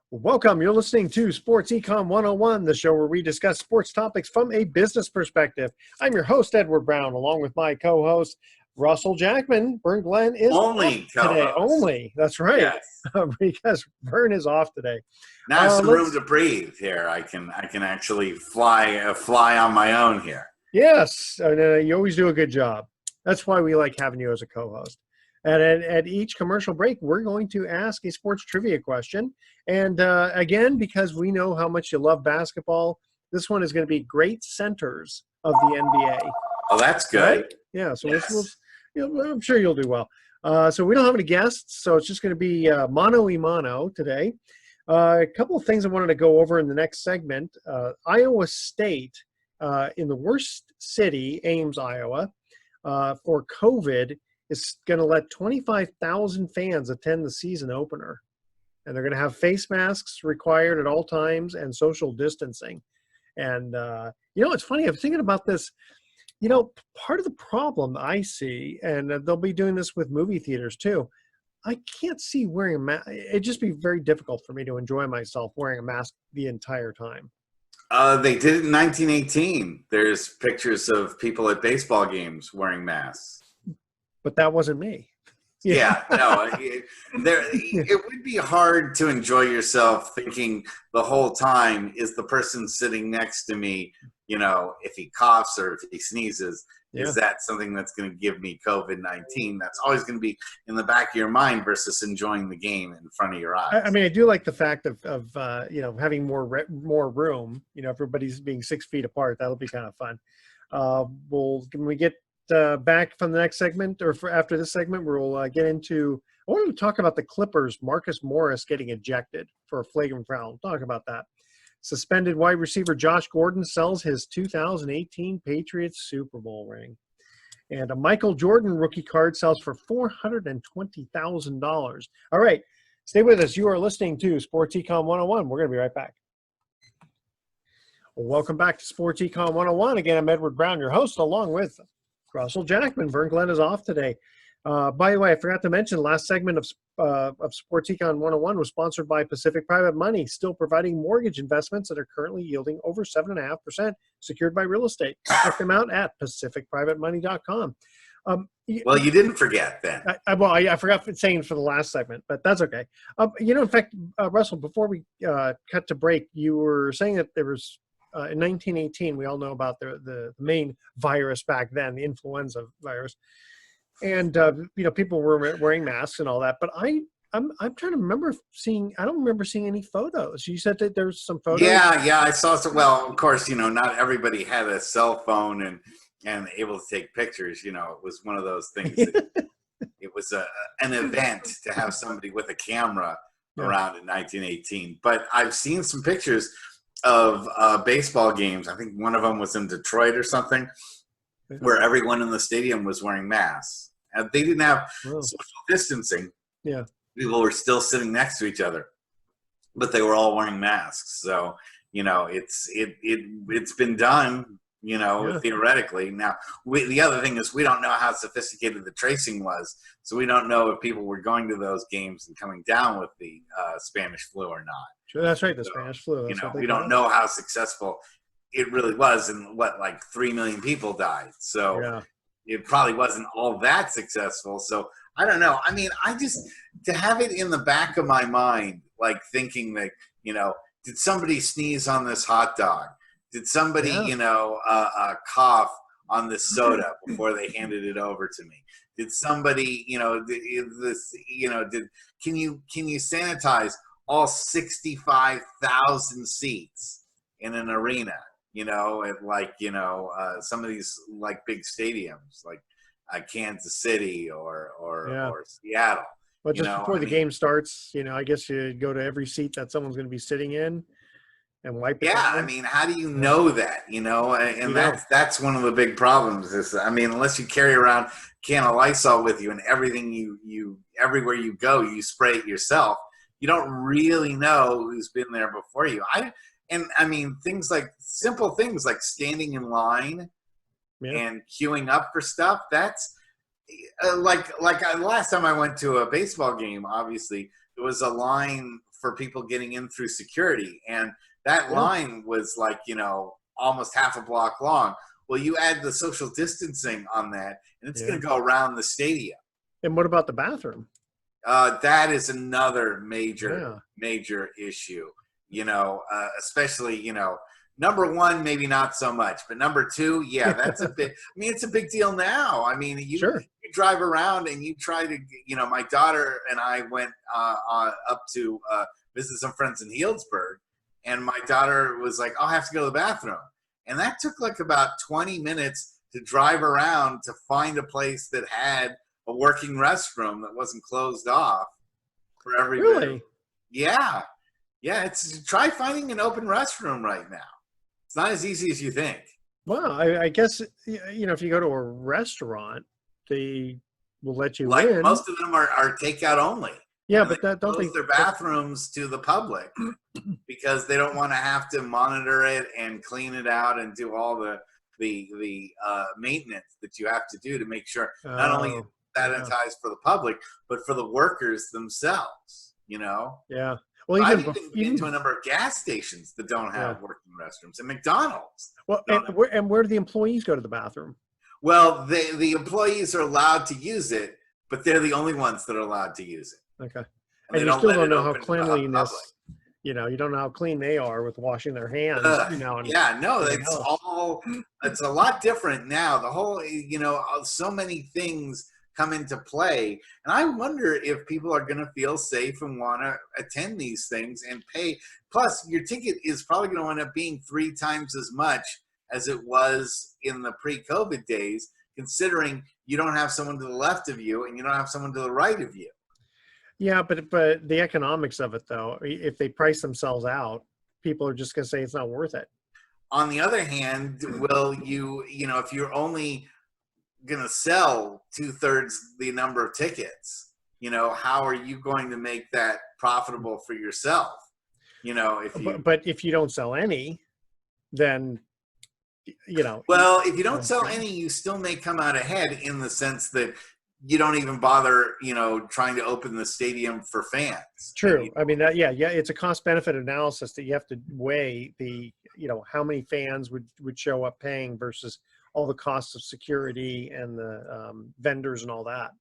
Welcome. You're listening to Sports Econ 101, the show where we discuss sports topics from a business perspective. I'm your host, Edward Brown, along with my co-host, Russell Jackman. Vern Glenn is Only off today. co-host. Only. That's right. Yes. Because Vern is off today. Now I have some room to breathe here. I can actually fly on my own here. Yes. You always do a good job. That's why we like having you as a co-host. And at each commercial break, we're going to ask a sports trivia question. And again, because we know how much you love basketball, this one is going to be great centers of the NBA. Oh, that's good. Right? Yeah, so yes. I'm sure you'll do well. So we don't have any guests, so it's just going to be mano a mano today. A couple of things I wanted to go over in the next segment. Iowa State, in the worst city, Ames, Iowa, for COVID, is going to let 25,000 fans attend the season opener. And they're going to have face masks required at all times and social distancing. And, it's funny. I'm thinking about this. Part of the problem I see, and they'll be doing this with movie theaters too, I can't see wearing a mask. It'd just be very difficult for me to enjoy myself wearing a mask the entire time. They did it in 1918. There's pictures of people at baseball games wearing masks. But that wasn't me. Yeah, no, it would be hard to enjoy yourself thinking the whole time, is the person sitting next to me, if he coughs or if he sneezes, is that something that's going to give me COVID-19? That's always going to be in the back of your mind versus enjoying the game in front of your eyes. I mean, I do like the fact of having more room. Everybody's being 6 feet apart. That'll be kind of fun. Can we get back from the next segment, or after this segment, we'll get into. I wanted to talk about the Clippers. Marcus Morris getting ejected for a flagrant foul. Talk about that. Suspended wide receiver Josh Gordon sells his 2018 Patriots Super Bowl ring, and a Michael Jordan rookie card sells for $420,000. All right, stay with us. You are listening to Sports Econ 101. We're going to be right back. Welcome back to Sports Econ 101. Again, I'm Edward Brown, your host, along with Russell Jackman. Vern Glenn is off today. By the way, I forgot to mention, last segment of Sports Econ 101 was sponsored by Pacific Private Money, still providing mortgage investments that are currently yielding over 7.5% secured by real estate. Check them out at pacificprivatemoney.com. Well, you didn't forget then. I forgot saying for the last segment, but that's okay. In fact, Russell, before we cut to break, you were saying that there was in 1918, we all know about the main virus back then, the influenza virus, and people were wearing masks and all that. But I'm trying to remember seeing. I don't remember seeing any photos. You said that there's some photos. Yeah, I saw some. Well, of course, not everybody had a cell phone and able to take pictures. It was one of those things. It was an event to have somebody with a camera around in 1918. But I've seen some pictures of baseball games. I think one of them was in Detroit or something, where everyone in the stadium was wearing masks. And they didn't have social distancing. Yeah, people were still sitting next to each other, but they were all wearing masks. So it's been done. Theoretically. Now, the other thing is we don't know how sophisticated the tracing was, so we don't know if people were going to those games and coming down with the Spanish flu or not. Sure, that's right, the Spanish flu. We don't know how successful it really was, and 3 million people died. So it probably wasn't all that successful. So I don't know. I mean, to have it in the back of my mind, thinking that, did somebody sneeze on this hot dog? Did somebody, cough on this soda before they handed it over to me? Did somebody, can you sanitize all 65,000 seats in an arena? At some of these big stadiums, Kansas City or Seattle. Well, just before the game starts, I guess you go to every seat that someone's going to be sitting in and wipe it. Yeah, I mean, how do you know that? And that's one of the big problems. Is, unless you carry around a can of Lysol with you and everything you everywhere you go, you spray it yourself. You don't really know who's been there before you. Simple things like standing in line and queuing up for stuff. That's last time I went to a baseball game. Obviously, there was a line for people getting in through security. And that line was like, almost half a block long. Well, you add the social distancing on that, and it's going to go around the stadium. And what about the bathroom? That is another major issue, especially, number one, maybe not so much, but number two, yeah, that's a big, it's a big deal now. I mean, you drive around and you try to, my daughter and I went up to visit some friends in Healdsburg, and my daughter was like, I'll have to go to the bathroom. And that took like about 20 minutes to drive around to find a place that had a working restroom that wasn't closed off for everybody. Really? Yeah. Try finding an open restroom right now. It's not as easy as you think. Well, I guess, if you go to a restaurant, they will let you in. Most of them are takeout only. Yeah, but that don't close their bathrooms to the public because they don't want to have to monitor it and clean it out and do all the maintenance that you have to do to make sure not only sanitized for the public, but for the workers themselves, Yeah. Well, I've even been to a number of gas stations that don't have working restrooms, and McDonald's. Well, and where do the employees go to the bathroom? Well, the employees are allowed to use it, but they're the only ones that are allowed to use it. Okay. And you still don't know how cleanliness, you don't know how clean they are with washing their hands, it's a lot different now. The whole, so many things come into play. And I wonder if people are going to feel safe and want to attend these things and pay. Plus, your ticket is probably going to end up being 3 times as much as it was in the pre-COVID days, considering you don't have someone to the left of you and you don't have someone to the right of you. Yeah, but the economics of it, though, if they price themselves out, people are just going to say it's not worth it. On the other hand, will you, if you're only going to sell 2/3 the number of tickets, how are you going to make that profitable for yourself? But if you don't sell any, then, Well, if you don't sell any, you still may come out ahead in the sense that you don't even bother, trying to open the stadium for fans. True. I mean, it's a cost benefit analysis that you have to weigh the, how many fans would show up paying versus all the costs of security and the vendors and all that.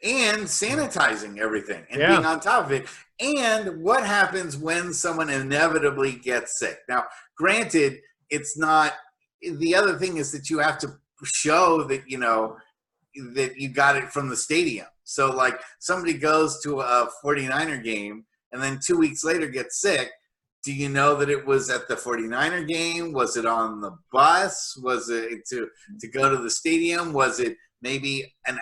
And sanitizing everything and being on top of it. And what happens when someone inevitably gets sick? Now, granted, it's not, the other thing is that you have to show that, that you got it from the stadium. So like somebody goes to a 49er game and then 2 weeks later gets sick. Do you know that it was at the 49er game? Was it on the bus? Was it to go to the stadium? Was it maybe a 2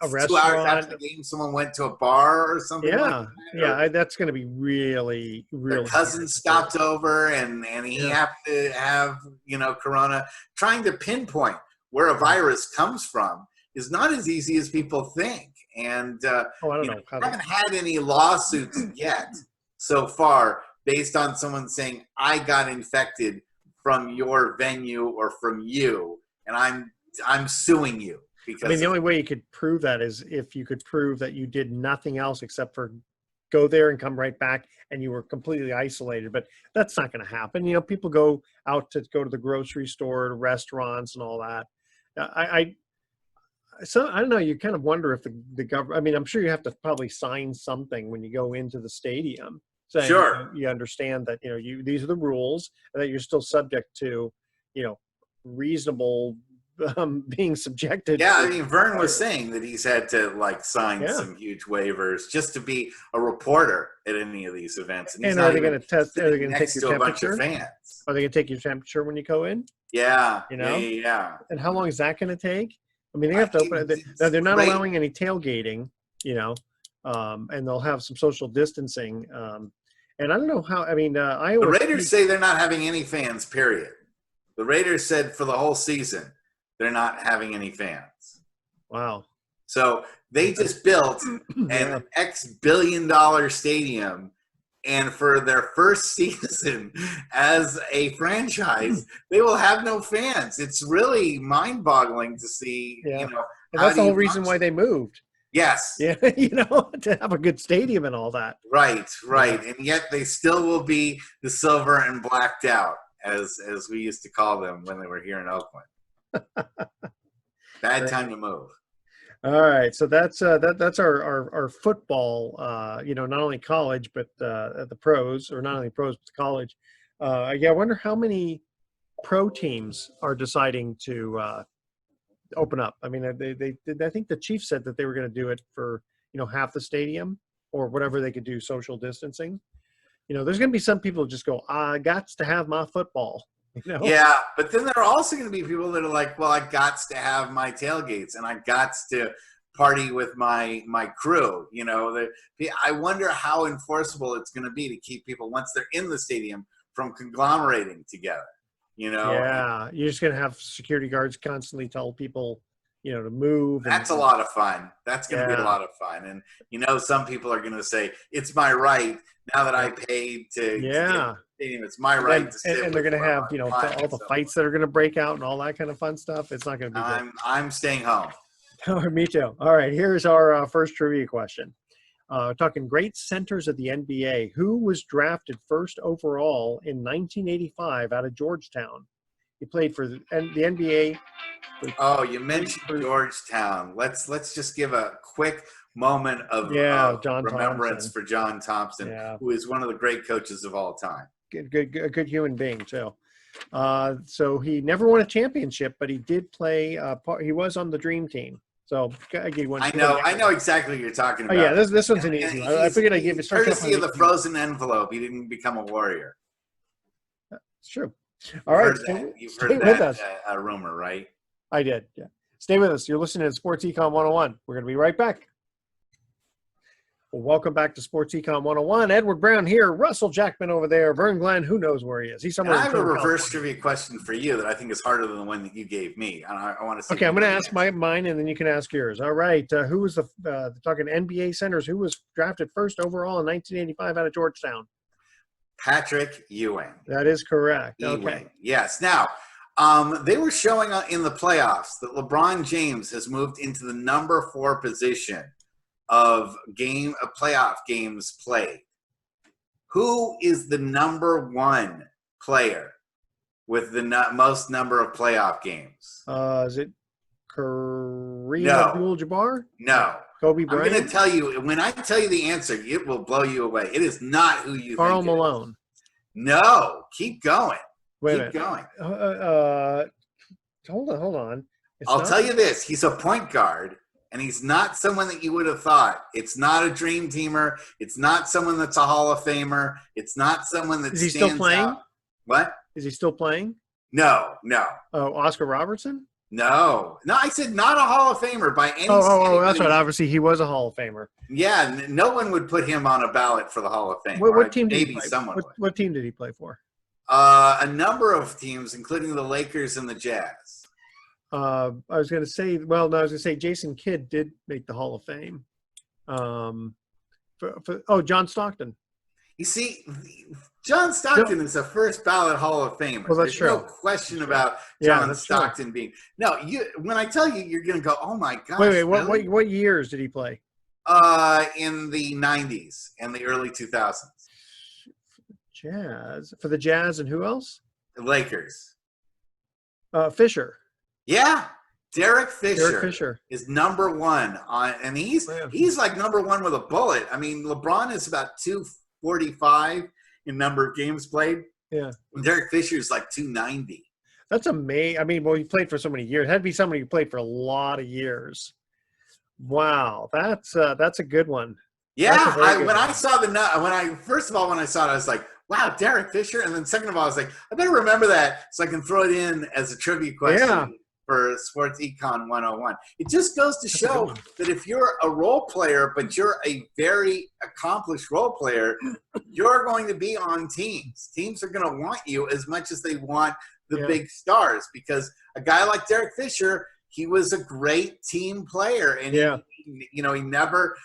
restaurant? hours after the game, someone went to a bar or something? Yeah, like that? That's going to be really, really. Their cousin stopped over and he happened to have, corona. Trying to pinpoint where a virus comes from is not as easy as people think. And I don't know. I haven't had any lawsuits yet so far based on someone saying, I got infected from your venue or from you, and I'm suing you. Because the only way you could prove that is if you could prove that you did nothing else except for go there and come right back and you were completely isolated. But that's not going to happen. People go out to go to the grocery store, to restaurants and all that. So I don't know. You kind of wonder if the government. I'm sure you have to probably sign something when you go into the stadium, saying you understand that these are the rules and that you're still subject to, reasonable being subjected. Yeah, Vern was saying that he's had to sign some huge waivers just to be a reporter at any of these events. And are they going to test? Are they going to take your temperature? A bunch of fans. Are they going to take your temperature when you go in? Yeah. Yeah. And how long is that going to take? They have to open it. They're not allowing any tailgating, and they'll have some social distancing. And I don't know how, the Raiders say they're not having any fans, period. The Raiders said for the whole season, they're not having any fans. Wow. So they just built an X billion-dollar stadium. And for their first season as a franchise, they will have no fans. It's really mind-boggling to see. And that's the whole reason why they moved. Yes. Yeah, to have a good stadium and all that. Right. Yeah. And yet they still will be the silver and blacked out, as we used to call them when they were here in Oakland. Bad time to move. All right, so that's our football. Not only college but the pros, or not only pros but college. Yeah, I wonder how many pro teams are deciding to open up. I mean, they I think the Chiefs said that they were going to do it for half the stadium or whatever they could do social distancing. There's going to be some people who just go, I got to have my football. Yeah, but then there are also going to be people that are like, well, I got to have my tailgates and I got to party with my crew. I wonder how enforceable it's going to be to keep people, once they're in the stadium, from conglomerating together. Yeah, you're just going to have security guards constantly tell people, to move. That's a lot of fun. That's going to be a lot of fun. And, some people are going to say, it's my right now that I paid to get the stadium. It's my right to sit. And they're going to have, all the fights that are going to break out and all that kind of fun stuff. It's not going to be good. I'm staying home. Me too. All right, here's our first trivia question. Talking great centers of the NBA. Who was drafted first overall in 1985 out of Georgetown? He played for the NBA. Oh, you mentioned Georgetown. Let's just give a quick moment of remembrance for John Thompson, who is one of the great coaches of all time. A good human being too. So he never won a championship, but he did play. He was on the Dream Team. So I know exactly what you're talking about. Oh, yeah, this one's an easy one. I figured I'd give you courtesy of the frozen envelope. He didn't become a warrior. It's true. All right, you've heard that rumor, right? I did. Yeah. Stay with us. You're listening to Sports Econ 101. We're going to be right back. Well, welcome back to Sports Econ 101. Edward Brown here. Russell Jackman over there. Vern Glenn, who knows where he is? He's somewhere. And I have a reverse trivia question for you that I think is harder than the one that you gave me. And I want to see. Okay, I'm going to ask mine, and then you can ask yours. All right. Who was talking NBA centers? Who was drafted first overall in 1985 out of Georgetown? Patrick Ewing. That is correct. Ewing. Okay. Yes. Now, they were showing in the playoffs that LeBron James has moved into the number 4 position of playoff games played. Who is the number 1 player with the most number of playoff games? Is it Kareem Abdul-Jabbar? No. Kobe Bryant? I'm going to tell you, when I tell you the answer, it will blow you away. It is not who you Karl think Malone. No. Keep going. Wait Keep going. Hold on. I'll tell you this. He's a point guard, and he's not someone that you would have thought. It's not a dream teamer. It's not someone that's a Hall of Famer. It's not someone that Is he still playing? Out. What? Is he still playing? No. Oh, Oscar Robertson? No, I said not a Hall of Famer by any Oh, that's right. Obviously, he was a Hall of Famer. Yeah, no one would put him on a ballot for the Hall of Fame. What team did maybe he play? Someone would. What team did he play for? A number of teams, including the Lakers and the Jazz. I was going to say Jason Kidd did make the Hall of Fame. John Stockton. You see, John Stockton is a first ballot Hall of Famer. Well, that's There's true. no question about John Stockton being. No, when I tell you, you're going to go, oh my gosh. Wait, really? what years did he play? In the 90s and the early 2000s. Jazz. For the Jazz and who else? The Lakers. Fisher. Yeah. Derek Fisher is number 1 and he's like number 1 with a bullet. I mean, LeBron is about 245 in number of games played. Yeah. Derek Fisher is like 290. That's amazing. I mean, well, he played for so many years. It had to be somebody who played for a lot of years. Wow, that's a good one. Yeah, when I saw it, I was like, wow, Derek Fisher. And then second of all, I was like, I better remember that so I can throw it in as a trivia question for Sports Econ 101. It just goes to show that if you're a role player, but you're a very accomplished role player, you're going to be on teams. Teams are going to want you as much as they want the big stars, because a guy like Derek Fisher, he was a great team player, and he never,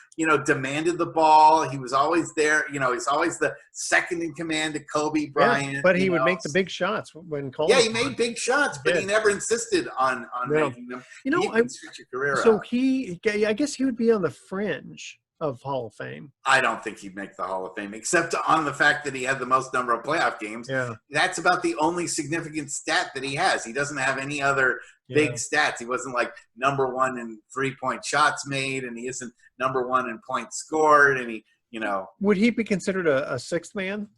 demanded the ball. He was always there. He's always the second in command to Kobe Bryant. Yeah, but he would make the big shots when called. Yeah, he made big shots, but he never insisted on making them. You can switch your career so out. I guess he would be on the fringe of Hall of Fame. I don't think he'd make the Hall of Fame, except on the fact that he had the most number of playoff games. Yeah. That's about the only significant stat that he has. He doesn't have any other big stats. He wasn't like number one in 3-point shots made, and he isn't number one in points scored, and he, Would he be considered a sixth man?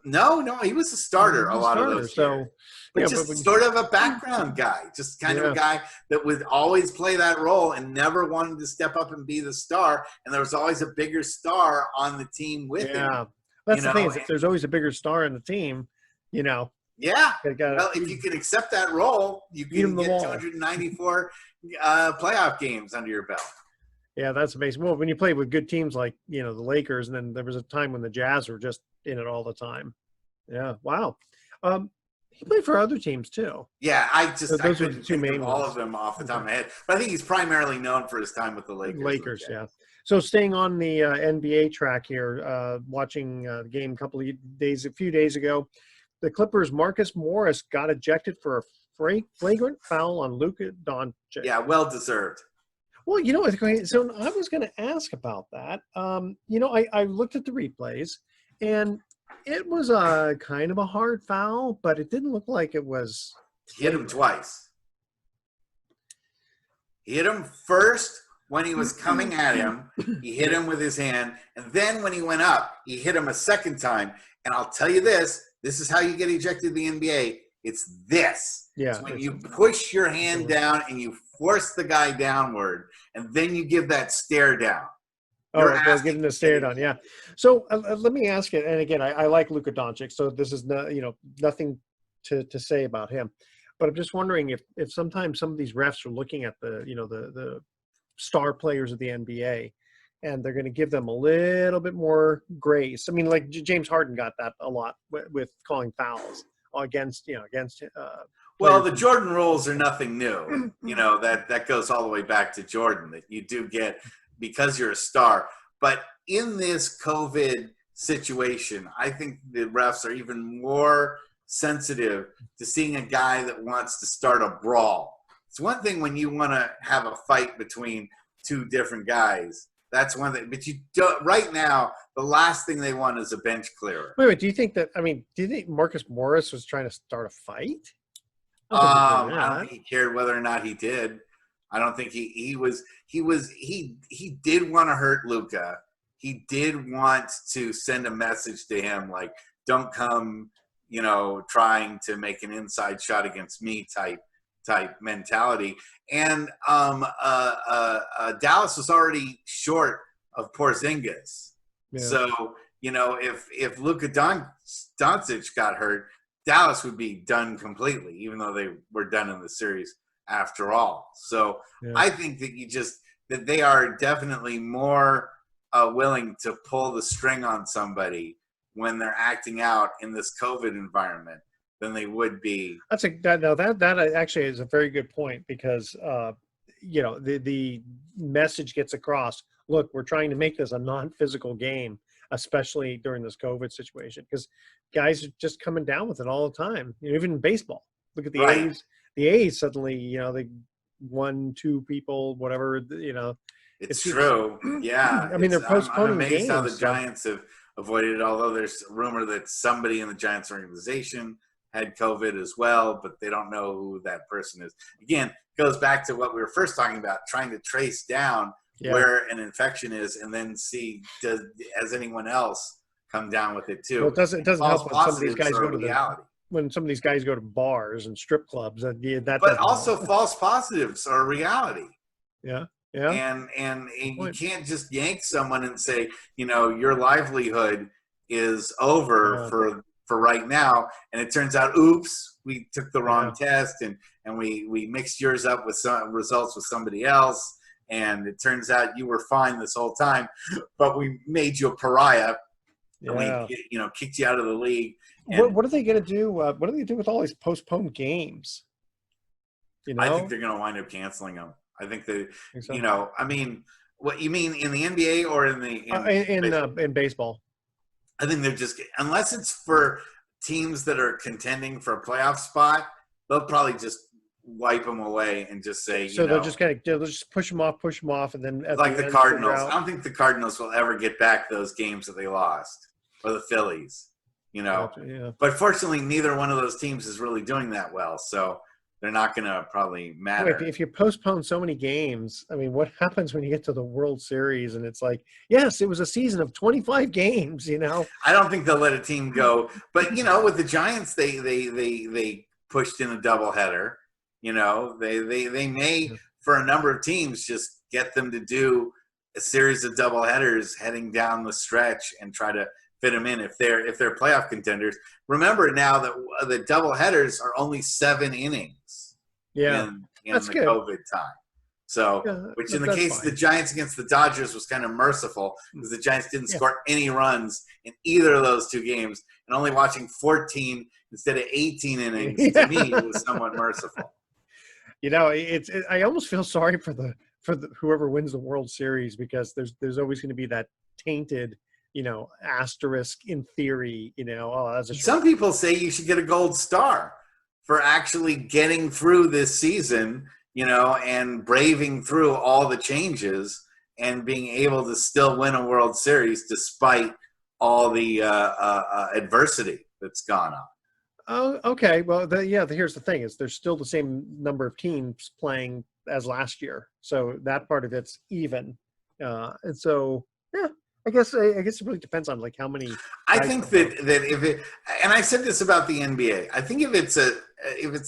No, he was a starter a lot of those years. But sort of a background guy, just kind of a guy that would always play that role and never wanted to step up and be the star. And there was always a bigger star on the team with him. Yeah, that's the thing. Is if there's always a bigger star in the team, Yeah. Well, if you can accept that role, you can get 294 playoff games under your belt. Yeah, that's amazing. Well, when you play with good teams like, the Lakers, and then there was a time when the Jazz were just in it all the time. Yeah. Wow. He played for other teams too. Yeah, I those are the two main all of them off the top of my head. But I think he's primarily known for his time with the Lakers. Yeah. So staying on the NBA track here, watching the game a few days ago, the Clippers' Marcus Morris got ejected for a flagrant foul on Luka Doncic. Yeah, well deserved. Well, so I was going to ask about that. I looked at the replays, and it was a kind of a hard foul, but it didn't look like it was. He hit him twice. He hit him first when he was coming at him. He hit him with his hand, and then when he went up, he hit him a second time. And I'll tell you this is how you get ejected in the NBA. It's this. Yeah. It's when you push your hand down and you force the guy downward, and then you give that stare down. They're giving the stare down, yeah. So let me ask it, and again, I like Luka Doncic, so this is nothing to say about him, but I'm just wondering if sometimes some of these refs are looking at the star players of the NBA, and they're going to give them a little bit more grace. I mean, like James Harden got that a lot with calling fouls against. Well, the Jordan rules are nothing new. That goes all the way back to Jordan, that you do get because you're a star. But in this COVID situation, I think the refs are even more sensitive to seeing a guy that wants to start a brawl. It's one thing when you want to have a fight between two different guys. That's one thing. But you don't, right now, the last thing they want is a bench clearer. Wait, do you think Marcus Morris was trying to start a fight? I don't think he cared whether or not he did. I don't think he did want to hurt Luka. He did want to send a message to him like, don't come, trying to make an inside shot against me type mentality. And Dallas was already short of Porzingis. Yeah. So, if Luka Doncic got hurt, Dallas would be done completely, even though they were done in the series after all. So I think that they are definitely more willing to pull the string on somebody when they're acting out in this COVID environment than they would be. That actually is a very good point, because the message gets across. Look, we're trying to make this a non-physical game, especially during this COVID situation, because guys are just coming down with it all the time. Even in baseball, look at the A's. The A's suddenly, they 1-2 people, whatever. It's true. Yeah, I mean, they're postponing I'm amazed games, how the Giants have avoided it. Although there's a rumor that somebody in the Giants organization had COVID as well, but they don't know who that person is. Again, goes back to what we were first talking about, trying to trace down where an infection is, and then see has anyone else come down with it too. Well, it doesn't help when some of these guys go to reality. When some of these guys go to bars and strip clubs. But also false positives are reality. Yeah. And you can't just yank someone and say, your livelihood is over for right now. And it turns out, oops, we took the wrong test and we mixed yours up with some results with somebody else. And it turns out you were fine this whole time, but we made you a pariah. And we, kicked you out of the league. What are they going to do? What do they do with all these postponed games? I think they're going to wind up canceling them. I think that, Think so? I mean, what you mean in the NBA or In baseball. I think they're just, unless it's for teams that are contending for a playoff spot, they'll probably just wipe them away and just say, So they'll just push them off, and then at like the the end figure Cardinals. I out. don't think the Cardinals will ever get back those games that they lost, or the Phillies, Gotcha, yeah. But fortunately, neither one of those teams is really doing that well, so they're not going to probably matter. Wait, if you postpone so many games, I mean, what happens when you get to the World Series and it's like, yes, it was a season of 25 games, I don't think they'll let a team go, but with the Giants, they pushed in a doubleheader. They may, for a number of teams, just get them to do a series of doubleheaders heading down the stretch and try to fit them in if they're playoff contenders. Remember now that the doubleheaders are only 7 innings. Yeah, in that's the good. COVID time. So, Yeah, which in the case fine. of the Giants against the Dodgers was kind of merciful because the Giants didn't score any runs in either of those 2 games, and only watching 14 instead of 18 innings to me was somewhat merciful. I almost feel sorry for the whoever wins the World Series, because there's always going to be that tainted, asterisk in theory. Some people say you should get a gold star for actually getting through this season, and braving through all the changes and being able to still win a World Series despite all the adversity that's gone on. Oh, okay. Well, here's the thing: is there's still the same number of teams playing as last year, so that part of it's even. And so, yeah, I guess it really depends on like how many. I think that if it, and I said this about the NBA, I think if it's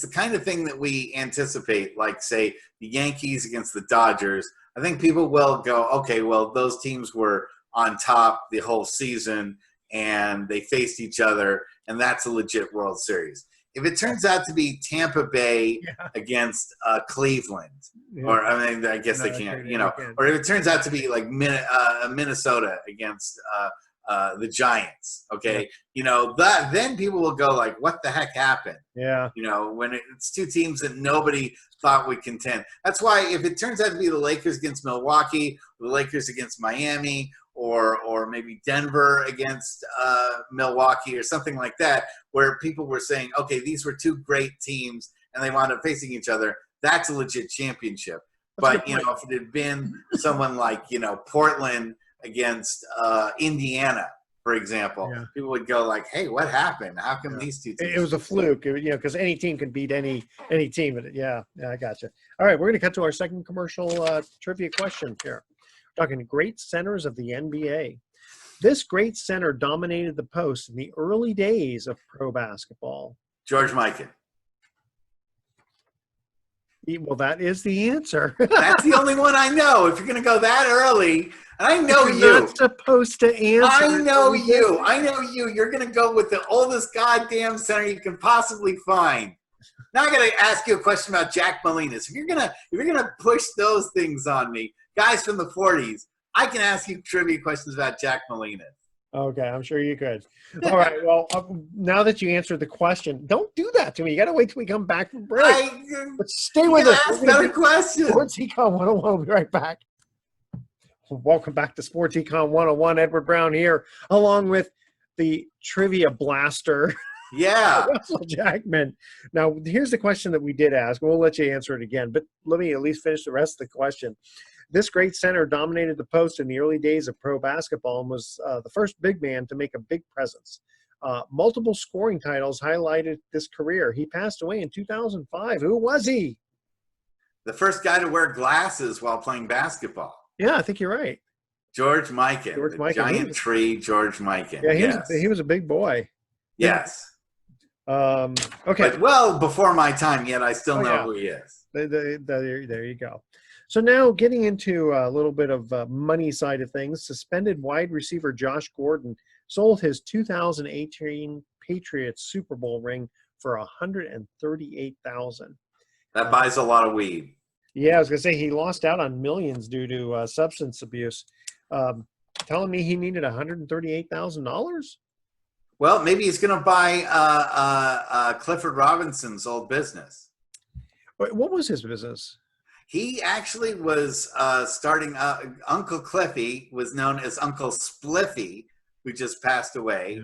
the kind of thing that we anticipate, like say the Yankees against the Dodgers, I think people will go, okay, well those teams were on top the whole season and they faced each other, and that's a legit World Series. If it turns out to be Tampa Bay against Cleveland, or I guess they can't, or if it turns out to be like Minnesota against the Giants, okay, then people will go like, what the heck happened? Yeah. When it's 2 teams that nobody thought would contend. That's why if it turns out to be the Lakers against Milwaukee, the Lakers against Miami, or maybe Denver against Milwaukee or something like that, where people were saying, okay, these were 2 great teams and they wound up facing each other, that's a legit championship. But, if it had been someone like, Portland against Indiana, for example, people would go like, hey, what happened? How come these 2 teams? It was a fluke, because any team can beat any team. Yeah, I gotcha. All right, we're going to cut to our second commercial trivia question here. Talking great centers of the NBA. This great center dominated the post in the early days of pro basketball. George Mikan. Well, that is the answer. That's the only one I know. If you're going to go that early, and I know you're you. Not supposed to answer. I know you. I know you. You're going to go with the oldest goddamn center you can possibly find. Now I got to ask you a question about Jack Molinas. If you're gonna push those things on me, guys from the 40s, I can ask you trivia questions about Jack Molinas. Okay, I'm sure you could. All right. Well, now that you answered the question, don't do that to me. You got to wait till we come back from break. But stay with us. Ask better questions. Sports Econ 101. We'll be right back. Welcome back to Sports Econ 101. Edward Brown here, along with the trivia blaster. Yeah. Russell Jackman. Now, here's the question that we did ask. We'll let you answer it again, but let me at least finish the rest of the question. This great center dominated the post in the early days of pro basketball and was the first big man to make a big presence. Multiple scoring titles highlighted this career. He passed away in 2005. Who was he? The first guy to wear glasses while playing basketball. Yeah, I think you're right. George Mikan. Giant tree, George Mikan. Yeah, he was a big boy. Yes. Okay. But well before my time, yet I still know who he is. There you go. So now getting into a little bit of money side of things, suspended wide receiver Josh Gordon sold his 2018 Patriots Super Bowl ring for $138,000. That buys a lot of weed. Yeah, I was gonna say he lost out on millions due to substance abuse. Telling me he needed $138,000. Well, maybe he's going to buy Clifford Robinson's old business. What was his business? He actually was starting. Uncle Cliffy was known as Uncle Spliffy, who just passed away,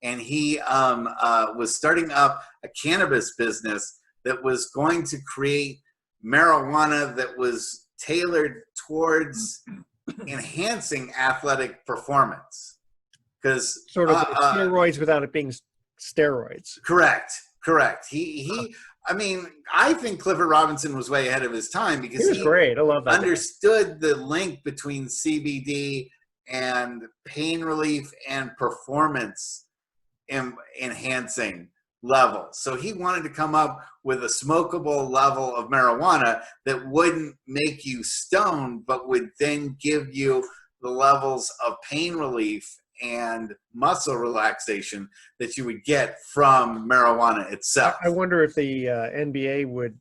and he was starting up a cannabis business that was going to create marijuana that was tailored towards enhancing athletic performance. Because Sort of steroids without it being steroids. Correct. He. I mean, I think Clifford Robinson was way ahead of his time because he was great. I love that. Understood the link between CBD and pain relief and performance enhancing levels. So he wanted to come up with a smokable level of marijuana that wouldn't make you stoned, but would then give you the levels of pain relief and muscle relaxation that you would get from marijuana itself. I wonder if the NBA would,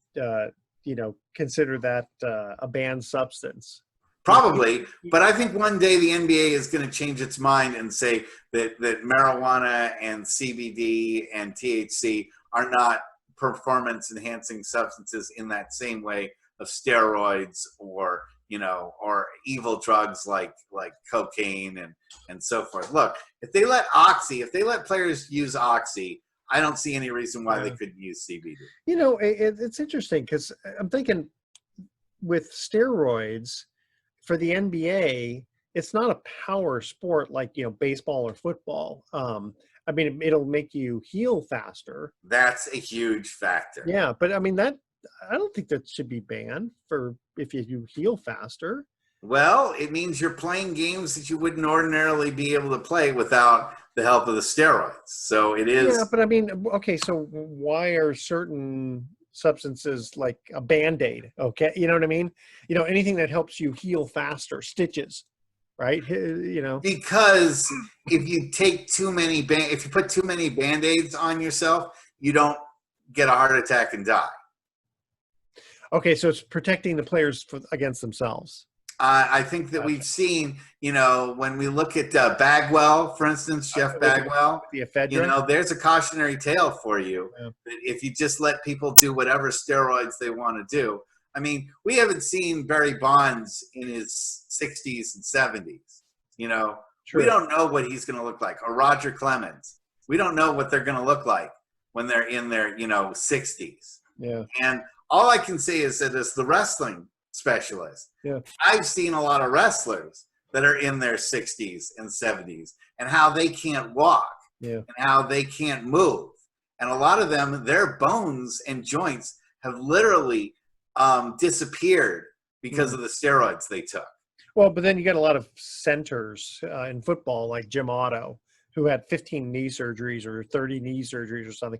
consider that a banned substance. Probably, but I think one day the NBA is going to change its mind and say that marijuana and CBD and THC are not performance-enhancing substances in that same way of steroids or evil drugs like cocaine and so forth. Look, if they let players use Oxy, I don't see any reason why they couldn't use CBD. It's interesting because I'm thinking with steroids for the NBA, it's not a power sport like baseball or football. I mean, it'll make you heal faster. That's a huge factor. Yeah, but I mean I don't think that should be banned for if you heal faster. Well, it means you're playing games that you wouldn't ordinarily be able to play without the help of the steroids. So it is. Yeah, but I mean, okay, so why are certain substances like a Band-Aid? Okay, you know what I mean? Anything that helps you heal faster, stitches, right? Because if you take if you put too many Band-Aids on yourself, you don't get a heart attack and die. Okay, so it's protecting the players against themselves. I think that we've seen, when we look at Bagwell, for instance, Jeff Bagwell, there's a cautionary tale for you that if you just let people do whatever steroids they want to do. I mean, we haven't seen Barry Bonds in his 60s and 70s. True. We don't know what he's going to look like. Or Roger Clemens. We don't know what they're going to look like when they're in their, 60s. Yeah. And all I can say is that as the wrestling specialist, I've seen a lot of wrestlers that are in their 60s and 70s and how they can't walk and how they can't move. And a lot of them, their bones and joints have literally disappeared because of the steroids they took. Well, but then you got a lot of centers in football like Jim Otto, who had 15 knee surgeries or 30 knee surgeries or something.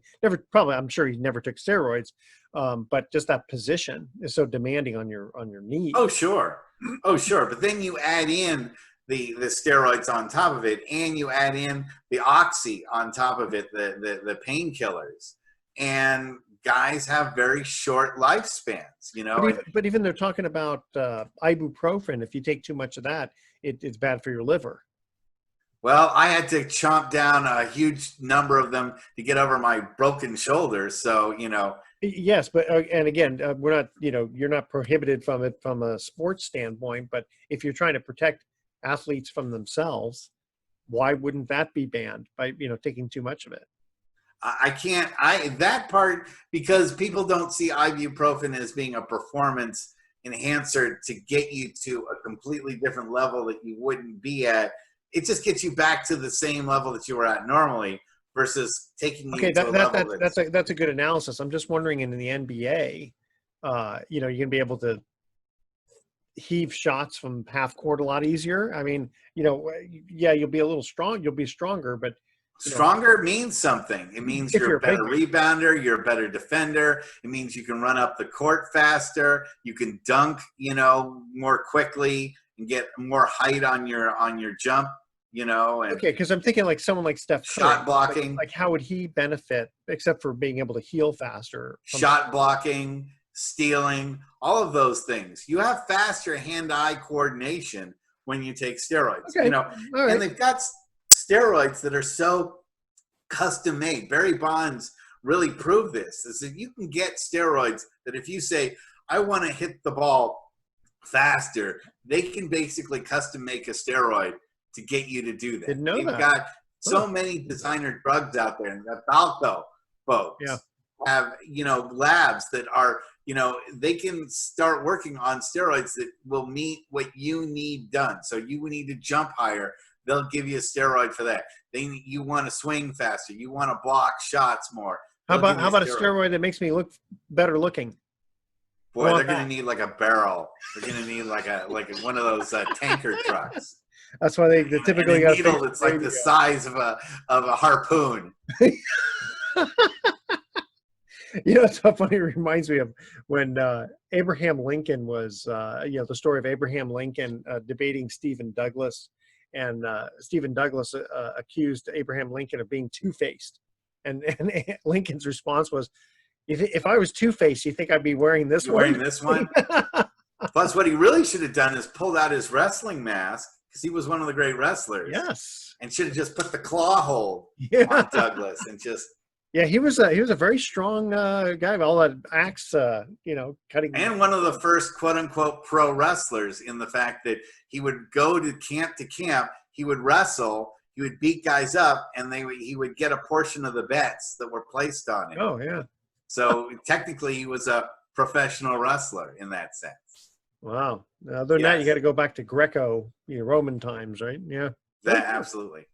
I'm sure he never took steroids, but just that position is so demanding on your knee. Oh, sure. But then you add in the steroids on top of it, and you add in the Oxy on top of it, the painkillers, and guys have very short lifespans. But even they're talking about ibuprofen. If you take too much of that, it's bad for your liver. Well, I had to chomp down a huge number of them to get over my broken shoulder. So, Yes, but and again, we're not. You're not prohibited from it from a sports standpoint. But if you're trying to protect athletes from themselves, why wouldn't that be banned by taking too much of it? That part, because people don't see ibuprofen as being a performance enhancer to get you to a completely different level that you wouldn't be at. It just gets you back to the same level that you were at normally versus taking you to a level that's a good analysis. I'm just wondering in the NBA, you're going to be able to heave shots from half court a lot easier. I mean, you'll be a little strong. You'll be stronger, but stronger means something. It means you're a better rebounder. You're a better defender. It means you can run up the court faster. You can dunk, more quickly and get more height on your jump. And okay, because I'm thinking like someone like Steph Curry, shot blocking. Like how would he benefit except for being able to heal faster? Shot blocking, stealing, all of those things. You have faster hand-eye coordination when you take steroids. Okay. Right. And they've got steroids that are so custom made. Barry Bonds really proved this, is that you can get steroids that if you say, I want to hit the ball faster, they can basically custom make a steroid to get you to do that. Didn't know They've that. got so Huh. many designer drugs out there, and the Balco Yeah. folks have, labs that are, they can start working on steroids that will meet what you need done. So you need to jump higher. They'll give you a steroid for that. You want to swing faster. You want to block shots more. How They'll give about you a steroid that makes me look better looking? I Boy, want they're that. gonna need like a barrel. They're gonna need like one of those tanker trucks. That's why they And typically a got needle that's like the size of a harpoon. It's so funny. It reminds me of when Abraham Lincoln was, the story of Abraham Lincoln debating Stephen Douglas, and Stephen Douglas accused Abraham Lincoln of being two-faced, and Lincoln's response was, "If I was two-faced, you think I'd be wearing this You're one?" wearing this one. Plus, what he really should have done is pulled out his wrestling mask, because he was one of the great wrestlers. Yes. And should have just put the claw hold Yeah. on Douglas and just. Yeah, he was a very strong guy with all that axe, cutting. And one of the first quote unquote pro wrestlers, in the fact that he would go to camp, he would wrestle, he would beat guys up, and he would get a portion of the bets that were placed on him. Oh yeah. So technically, he was a professional wrestler in that sense. Wow. Other than that, you got to go back to Greco, Roman times, right? Yeah. Absolutely.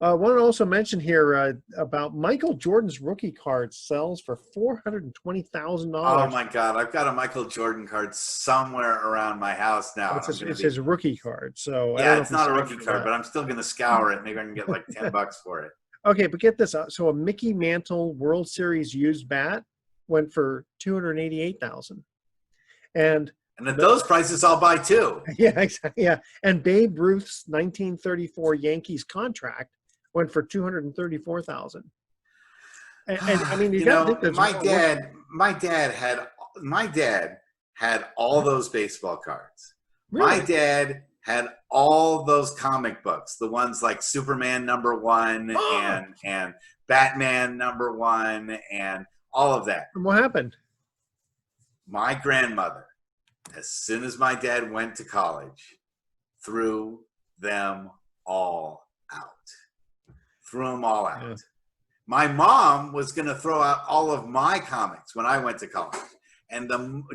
I want to also mention here about Michael Jordan's rookie card sells for $420,000. Oh my God! I've got a Michael Jordan card somewhere around my house now. It's his rookie card. So yeah, it's not a rookie card, but I'm still going to scour it. Maybe I can get like $10 for it. Okay, but get this out. So a Mickey Mantle World Series used bat went for $288,000, and at those prices, I'll buy two. Yeah, exactly. Yeah, and Babe Ruth's 1934 Yankees contract went for $234,000. And I mean, my dad had all those baseball cards. Really? My dad had all those comic books, the ones like Superman #1 and Batman #1 and all of that. And what happened? My grandmother, as soon as my dad went to college, threw them all out. Yeah. My mom was going to throw out all of my comics when I went to college. And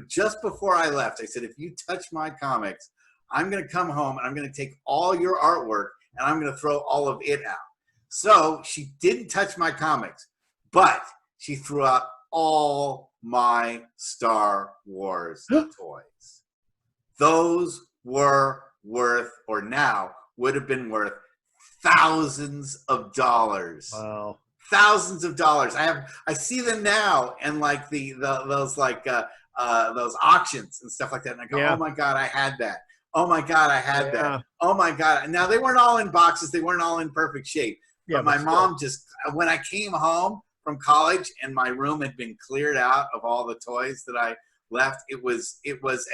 just before I left, I said, if you touch my comics, I'm going to come home and I'm going to take all your artwork and I'm going to throw all of it out. So she didn't touch my comics, but she threw out all my Star Wars toys. Those were worth, or now would have been worth, thousands of dollars. Wow. Thousands of dollars. I see them now, and like those auctions and stuff like that. And I go, Oh my God, I had that. Oh my God, I had that. Oh my God. Now they weren't all in boxes. They weren't all in perfect shape. Yeah, but my mom just, when I came home from college and my room had been cleared out of all the toys that I left, it was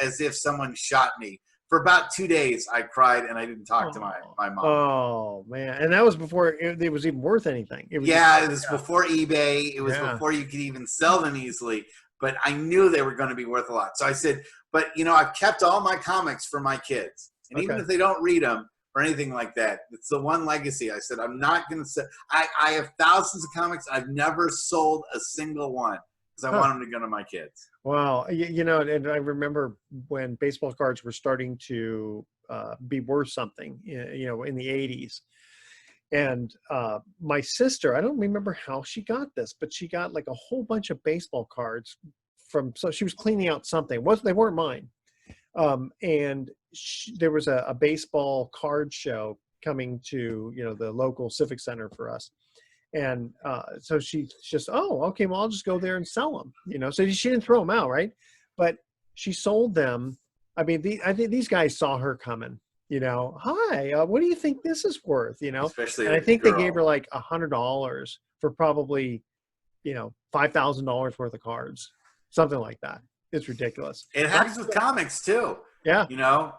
as if someone shot me. For about 2 days, I cried and I didn't talk to my mom. Oh, man. And that was before it was even worth anything. It was before eBay. It was before you could even sell them easily. But I knew they were going to be worth a lot. So I said, but, I've kept all my comics for my kids. And even if they don't read them or anything like that, it's the one legacy. I said, I'm not going to sell. I have thousands of comics. I've never sold a single one because I want them to go to my kids. Wow. And I remember when baseball cards were starting to be worth something, in the 80s. And my sister, I don't remember how she got this, but she got like a whole bunch of baseball cards so she was cleaning out something. They weren't mine. And there was a baseball card show coming to, the local civic center for us. And so she just, oh, okay, well, I'll just go there and sell them, so she didn't throw them out, right? But she sold them. I mean, I think these guys saw her coming, hi, what do you think this is worth, Especially, and I think they gave her like $100 for probably, $5,000 worth of cards, something like that. It's ridiculous. It happens with comics too. Yeah.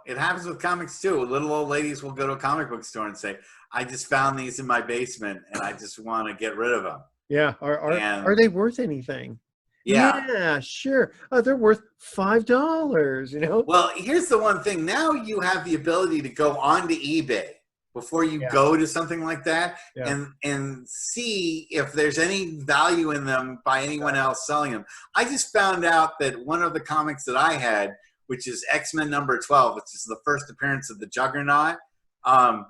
It happens with comics too. Little old ladies will go to a comic book store and say, I just found these in my basement and I just want to get rid of them. Yeah. Are they worth anything? Yeah. Yeah, sure. They're worth $5, you know? Well, here's the one thing. Now you have the ability to go onto eBay before you Yeah, go to something like that yeah. and see if there's any value in them by anyone else selling them. I just found out that one of the comics that I had, which is X-Men number 12, which is the first appearance of the Juggernaut, I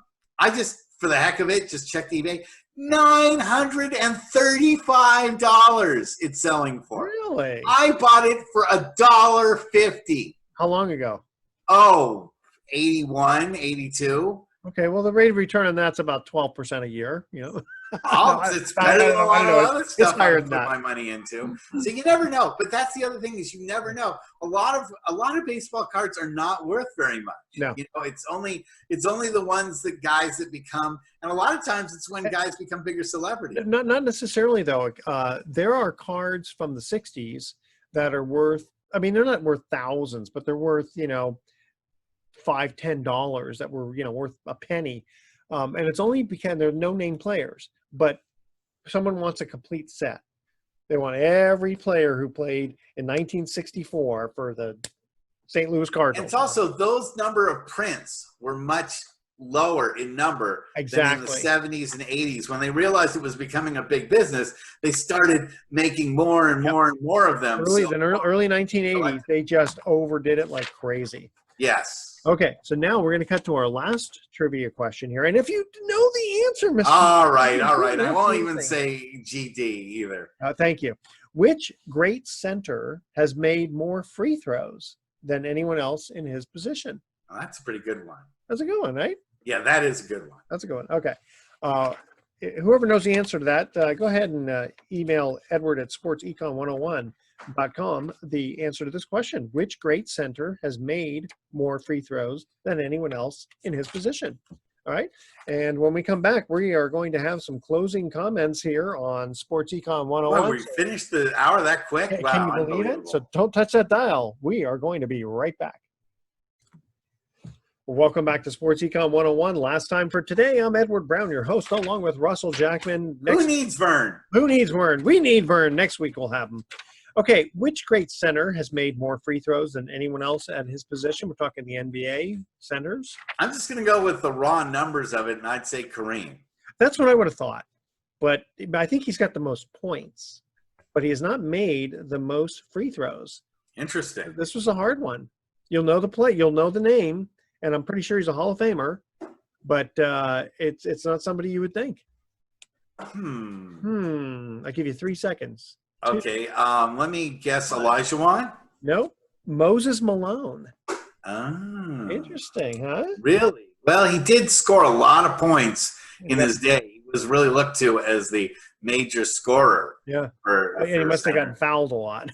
just, for the heck of it, just checked eBay. $935 it's selling for. Really? I bought it for $1.50. How long ago? Oh, 81, 82. Okay, well, the rate of return on that's about 12% a year, you know? No, It's better than a I lot don't of know. other It's stuff I higher would than put that. my money into. So you never know. But that's the other thing is you never know. A lot of baseball cards are not worth very much. No. You know, it's only the ones that guys that become, and a lot of times it's when guys become bigger celebrities. Not necessarily, though. There are cards from the 60s that are worth, I mean, they're not worth thousands, but they're worth, you know, $5, $10 that were, you know, worth a penny. And it's only because there are no name players, but someone wants a complete set. They want every player who played in 1964 for the St. Louis Cardinals. It's also those number of prints were much lower in number than in the 70s and 80s. When they realized it was becoming a big business, they started making more and more and more of them. Early 1980s, they just overdid it like crazy. Yes. Okay, so now we're going to cut to our last trivia question here. And if you know the answer, Mr. All right. I won't even say GD either. Thank you. Which great center has made more free throws than anyone else in his position? Oh, that's a pretty good one. That's a good one, right? Yeah, that is a good one. That's a good one. Okay. Whoever knows the answer to that, go ahead and email Edward at sportsecon101.com the answer to this question. Which great center has made more free throws than anyone else in his position? All right. And when we come back, we are going to have some closing comments here on Sports Econ 101. Wow, we finished the hour that quick? Wow, can you believe it? So don't touch that dial. We are going to be right back. Welcome back to Sports Econ 101. Last time for today, I'm Edward Brown, your host, along with Russell Jackman. Who needs Vern? Who needs Vern? We need Vern. Next week we'll have him. Okay, which great center has made more free throws than anyone else at his position? We're talking the NBA centers. I'm just going to go with the raw numbers of it, and I'd say Kareem. That's what I would have thought. But I think he's got the most points. But he has not made the most free throws. Interesting. This was a hard one. You'll know the play. You'll know the name. And I'm pretty sure he's a Hall of Famer. But it's not somebody you would think. I'll give you 3 seconds. Okay, let me guess Olajuwon? Nope. Moses Malone. Oh. Interesting, huh? Really? Well, he did score a lot of points in his day. He was really looked to as the major scorer. Yeah. For he must have gotten fouled a lot.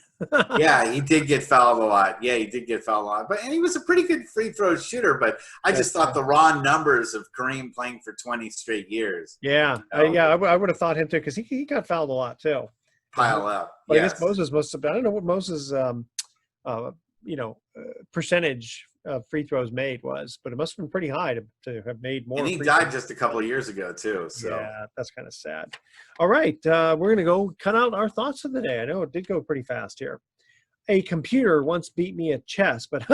Yeah, he did get fouled a lot. And he was a pretty good free throw shooter, but I just thought the raw numbers of Kareem playing for 20 straight years. Yeah. I would have thought him too, because he got fouled a lot too. Pile up. But yes. I guess Moses must have been, I don't know what Moses' percentage of free throws made was, but it must have been pretty high to have made more. And he died just a couple of years ago too. So yeah, that's kind of sad. All right, we're going to go cut out our thoughts of the day. I know it did go pretty fast here. A computer once beat me at chess, but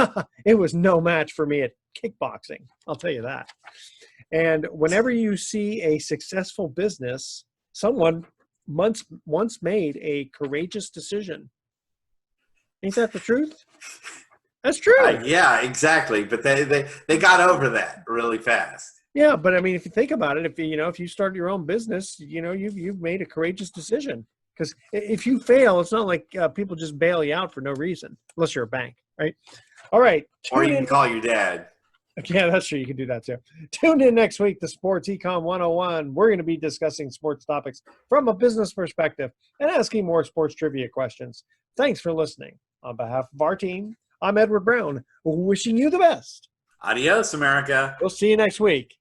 it was no match for me at kickboxing. I'll tell you that. And whenever you see a successful business, someone once made a courageous decision. Ain't that the truth? That's true. Yeah, exactly. But they got over that really fast. Yeah, but I mean, if you think about it, if you start your own business, you've made a courageous decision. Because if you fail, it's not like people just bail you out for no reason, unless you're a bank, right? All right. Or you can call your dad. Yeah, that's true. You can do that too. Tune in next week to Sports Econ 101. We're going to be discussing sports topics from a business perspective and asking more sports trivia questions. Thanks for listening. On behalf of our team, I'm Edward Brown, wishing you the best. Adios, America. We'll see you next week.